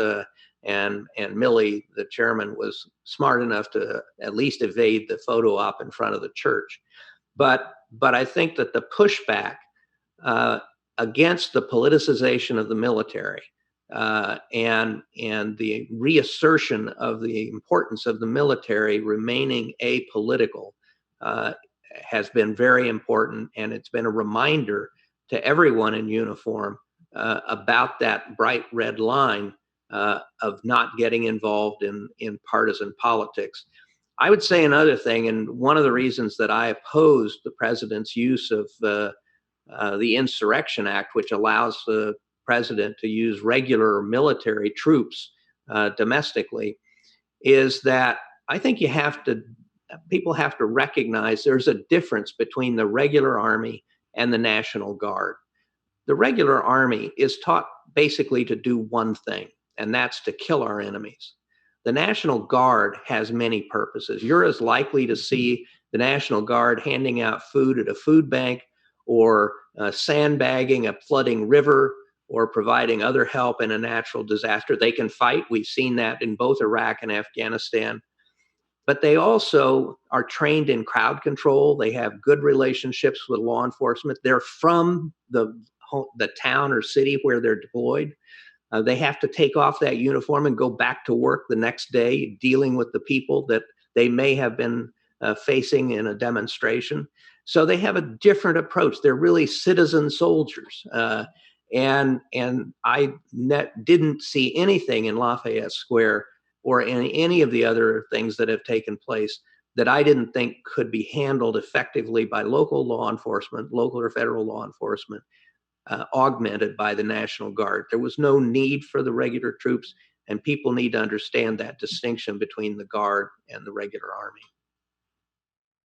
And Milley, the chairman, was smart enough to at least evade the photo op in front of the church. But I think that the pushback against the politicization of the military, and the reassertion of the importance of the military remaining apolitical, has been very important, and it's been a reminder to everyone in uniform about that bright red line of not getting involved in partisan politics. I would say another thing, and one of the reasons that I opposed the president's use of the Insurrection Act, which allows the president to use regular military troops domestically, is that I think people have to recognize there's a difference between the regular Army and the National Guard. The regular Army is taught basically to do one thing, and that's to kill our enemies. The National Guard has many purposes. You're as likely to see the National Guard handing out food at a food bank, or sandbagging a flooding river, or providing other help in a natural disaster. They can fight. We've seen that in both Iraq and Afghanistan. But they also are trained in crowd control. They have good relationships with law enforcement. They're from the town or city where they're deployed. They have to take off that uniform and go back to work the next day, dealing with the people that they may have been facing in a demonstration. So they have a different approach. They're really citizen soldiers. And I didn't see anything in Lafayette Square or in any of the other things that have taken place that I didn't think could be handled effectively by local law enforcement, local or federal law enforcement, augmented by the National Guard. There was no need for the regular troops, and people need to understand that distinction between the Guard and the regular Army.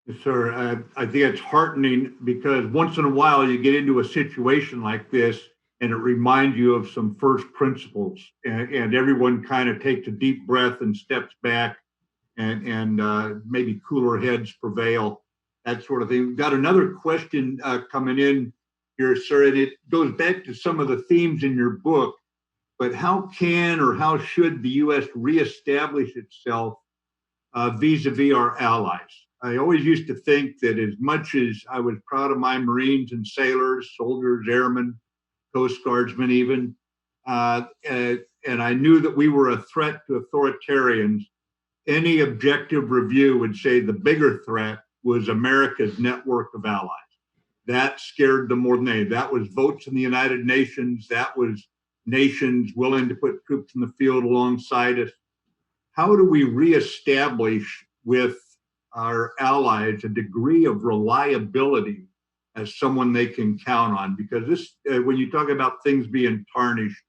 Yes, sir. I think it's heartening, because once in a while you get into a situation like this and it reminds you of some first principles, and everyone kind of takes a deep breath and steps back, and maybe cooler heads prevail, that sort of thing. We've got another question coming in here, sir, and it goes back to some of the themes in your book. But how can or how should the U.S. reestablish itself vis-a-vis our allies? I always used to think that as much as I was proud of my Marines and sailors, soldiers, airmen, Coast Guardsmen even, and I knew that we were a threat to authoritarians, any objective review would say the bigger threat was America's network of allies. That scared them more than anything. That was votes in the United Nations. That was nations willing to put troops in the field alongside us. How do we reestablish with our allies a degree of reliability as someone they can count on? Because this, when you talk about things being tarnished,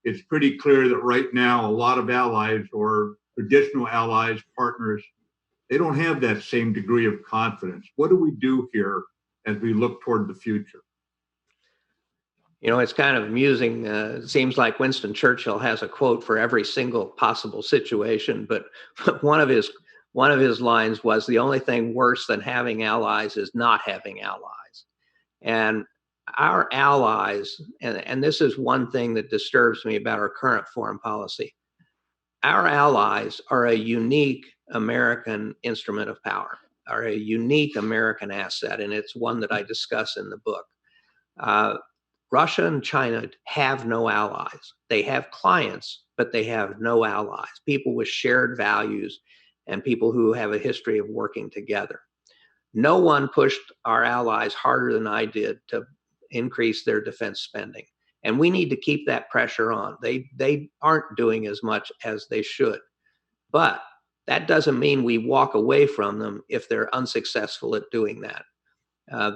it's pretty clear that right now a lot of allies, or traditional allies, partners, they don't have that same degree of confidence. What do we do here as we look toward the future? You know, it's kind of amusing. It seems like Winston Churchill has a quote for every single possible situation, but one of his lines was, "The only thing worse than having allies is not having allies." And our allies, and this is one thing that disturbs me about our current foreign policy, our allies are a unique American instrument of power, are a unique American asset, and it's one that I discuss in the book. Russia and China have no allies. They have clients, but they have no allies, people with shared values and people who have a history of working together. No one pushed our allies harder than I did to increase their defense spending. And we need to keep that pressure on. They aren't doing as much as they should. But that doesn't mean we walk away from them if they're unsuccessful at doing that.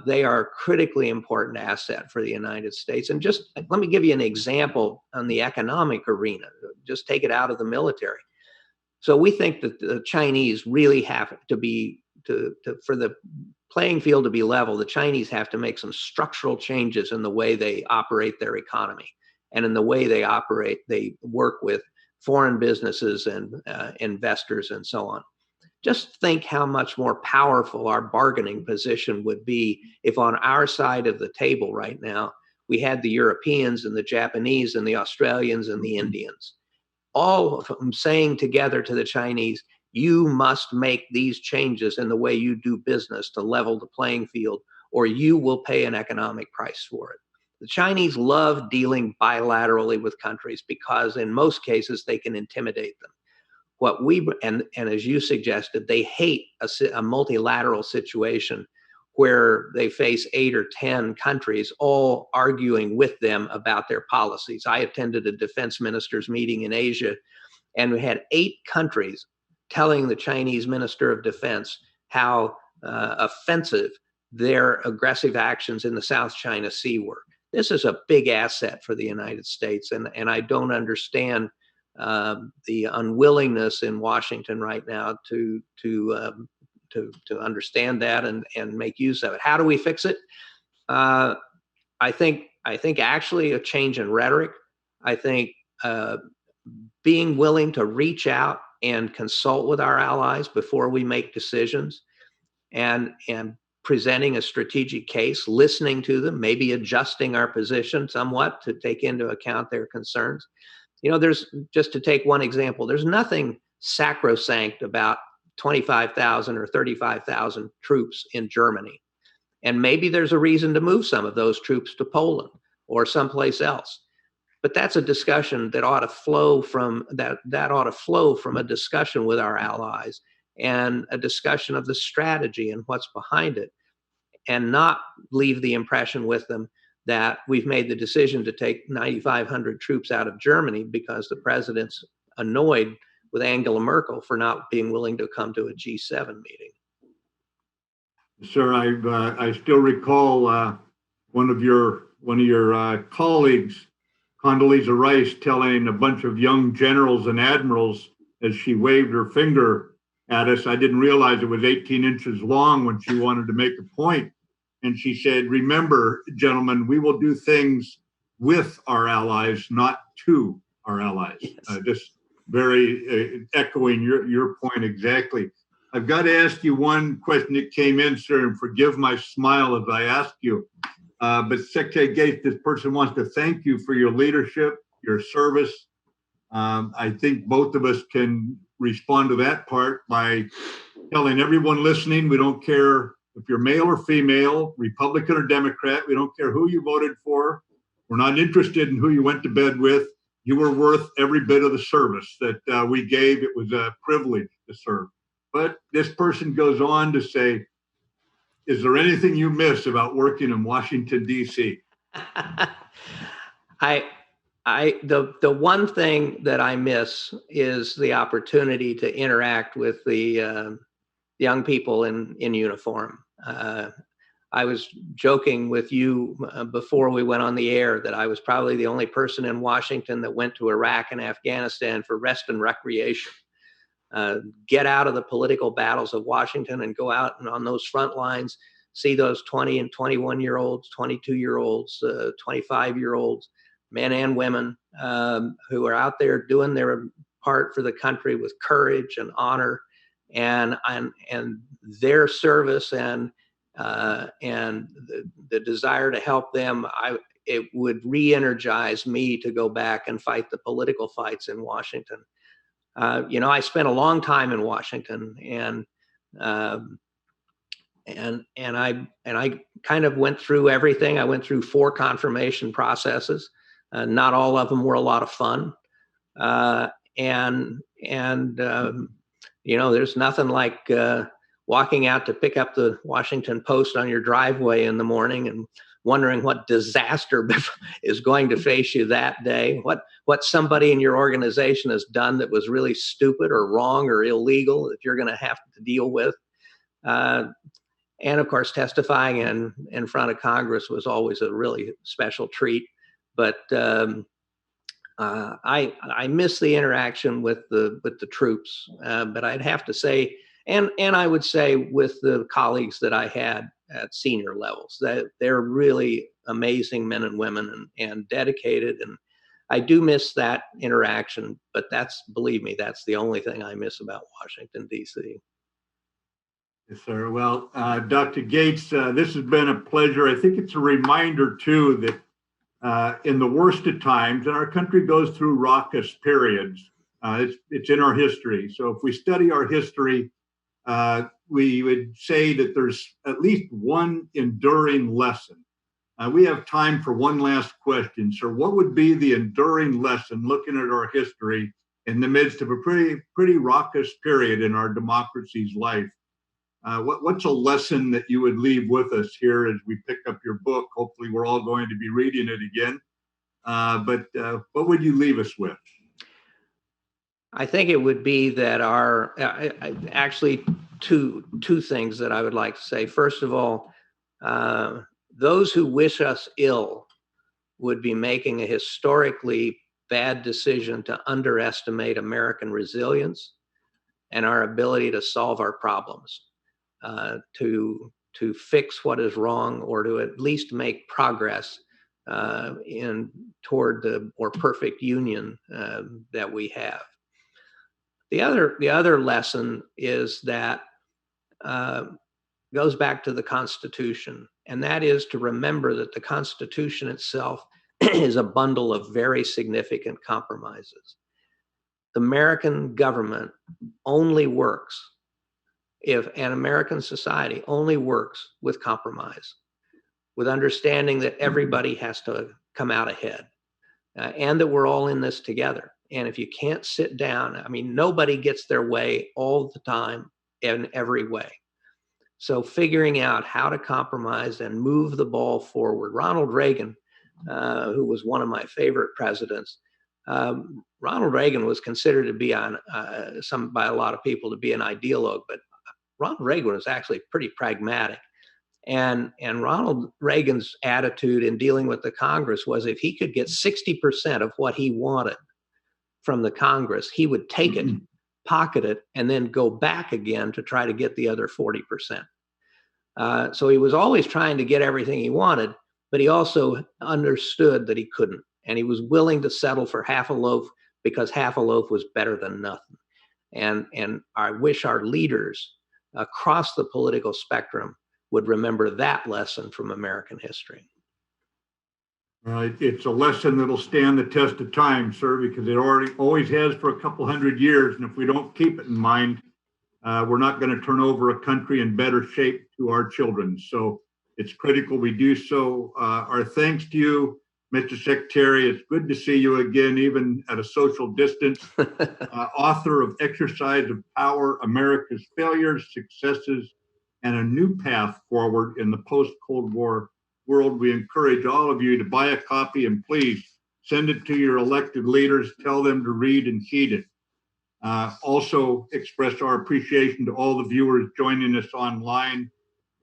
They are a critically important asset for the United States. And just let me give you an example on the economic arena. Just take it out of the military. So we think that the Chinese really have to be, for the playing field to be level, the Chinese have to make some structural changes in the way they operate their economy and in the way they work with foreign businesses and investors and so on. Just think how much more powerful our bargaining position would be if on our side of the table right now, we had the Europeans and the Japanese and the Australians and the Indians, all of them saying together to the Chinese, you must make these changes in the way you do business to level the playing field, or you will pay an economic price for it. The Chinese love dealing bilaterally with countries because in most cases they can intimidate them. And as you suggested, they hate a multilateral situation where they face 8 or 10 countries all arguing with them about their policies. I attended a defense ministers meeting in Asia, and we had 8 countries telling the Chinese Minister of Defense how offensive their aggressive actions in the South China Sea were. This is a big asset for the United States, and I don't understand the unwillingness in Washington right now to understand that and make use of it. How do we fix it? I think actually a change in rhetoric. I think being willing to reach out and consult with our allies before we make decisions, and presenting a strategic case, listening to them, maybe adjusting our position somewhat to take into account their concerns. There's, just to take one example, there's nothing sacrosanct about 25,000 or 35,000 troops in Germany. And maybe there's a reason to move some of those troops to Poland or someplace else. But that's a discussion that ought to flow from that ought to flow from a discussion with our allies and a discussion of the strategy and what's behind it, and not leave the impression with them that we've made the decision to take 9,500 troops out of Germany because the president's annoyed with Angela Merkel for not being willing to come to a G7 meeting. Sir, I still recall one of your colleagues, Condoleezza Rice, telling a bunch of young generals and admirals as she waved her finger at us. I didn't realize it was 18 inches long when she wanted to make a point. And she said, remember, gentlemen, we will do things with our allies, not to our allies. Yes. Just very echoing your point exactly. I've got to ask you one question that came in, sir, and forgive my smile as I ask you. But Secretary Gates, this person wants to thank you for your leadership, your service. I think both of us can respond to that part by telling everyone listening, we don't care if you're male or female, Republican or Democrat, we don't care who you voted for. We're not interested in who you went to bed with. You were worth every bit of the service that we gave. It was a privilege to serve. But this person goes on to say, is there anything you miss about working in Washington, D.C.? The one thing that I miss is the opportunity to interact with the young people in uniform. I was joking with you before we went on the air that I was probably the only person in Washington that went to Iraq and Afghanistan for rest and recreation. Get out of the political battles of Washington and go out and on those front lines, see those 20 and 21-year-olds, 22-year-olds, 25-year-olds, men and women who are out there doing their part for the country with courage and honor, and their service and the desire to help them. It would re-energize me to go back and fight the political fights in Washington. I spent a long time in Washington, and I kind of went through everything. I went through 4 confirmation processes. Not all of them were a lot of fun. There's nothing like walking out to pick up the Washington Post on your driveway in the morning and wondering what disaster is going to face you that day, what somebody in your organization has done that was really stupid or wrong or illegal that you're going to have to deal with. And of course, testifying in front of Congress was always a really special treat. But I miss the interaction with the troops. But I'd have to say, and I would say with the colleagues that I had at senior levels, that they're really amazing men and women and dedicated. And I do miss that interaction. But believe me, that's the only thing I miss about Washington, D.C. Yes, sir. Well, Dr. Gates, this has been a pleasure. I think it's a reminder, too, that in the worst of times, and our country goes through raucous periods, it's in our history. So if we study our history, we would say that there's at least one enduring lesson. We have time for one last question. Sir, what would be the enduring lesson looking at our history in the midst of a pretty raucous period in our democracy's life? What's a lesson that you would leave with us here as we pick up your book? Hopefully we're all going to be reading it again. But what would you leave us with? I think it would be that actually two things that I would like to say. First of all, those who wish us ill would be making a historically bad decision to underestimate American resilience and our ability to solve our problems. To fix what is wrong, or to at least make progress toward the more perfect union that we have. The other lesson is that goes back to the Constitution, and that is to remember that the Constitution itself is a bundle of very significant compromises. The American government only works if an American society only works with compromise, with understanding that everybody has to come out ahead, and that we're all in this together. And if you can't sit down, I mean, nobody gets their way all the time in every way. So figuring out how to compromise and move the ball forward. Ronald Reagan, who was one of my favorite presidents, Ronald Reagan was considered to be by a lot of people to be an ideologue, but Ronald Reagan was actually pretty pragmatic. And Ronald Reagan's attitude in dealing with the Congress was if he could get 60% of what he wanted from the Congress, he would take it, pocket it, and then go back again to try to get the other 40%. So he was always trying to get everything he wanted, but he also understood that he couldn't. And he was willing to settle for half a loaf because half a loaf was better than nothing. And I wish our leaders across the political spectrum would remember that lesson from American history. It's a lesson that'll stand the test of time, sir, because it always has for a couple hundred years. And if we don't keep it in mind, we're not going to turn over a country in better shape to our children. So it's critical we do so. Our thanks to you, Mr. Secretary. It's good to see you again, even at a social distance. Author of Exercise of Power, America's Failures, Successes, and a New Path Forward in the Post-Cold War World. We encourage all of you to buy a copy and please send it to your elected leaders. Tell them to read and heed it. Also express our appreciation to all the viewers joining us online.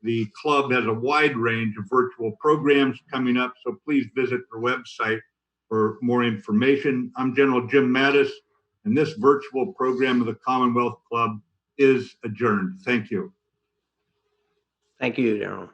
The club has a wide range of virtual programs coming up, so please visit their website for more information. I'm General Jim Mattis, and this virtual program of the Commonwealth Club is adjourned. Thank you. Thank you, General.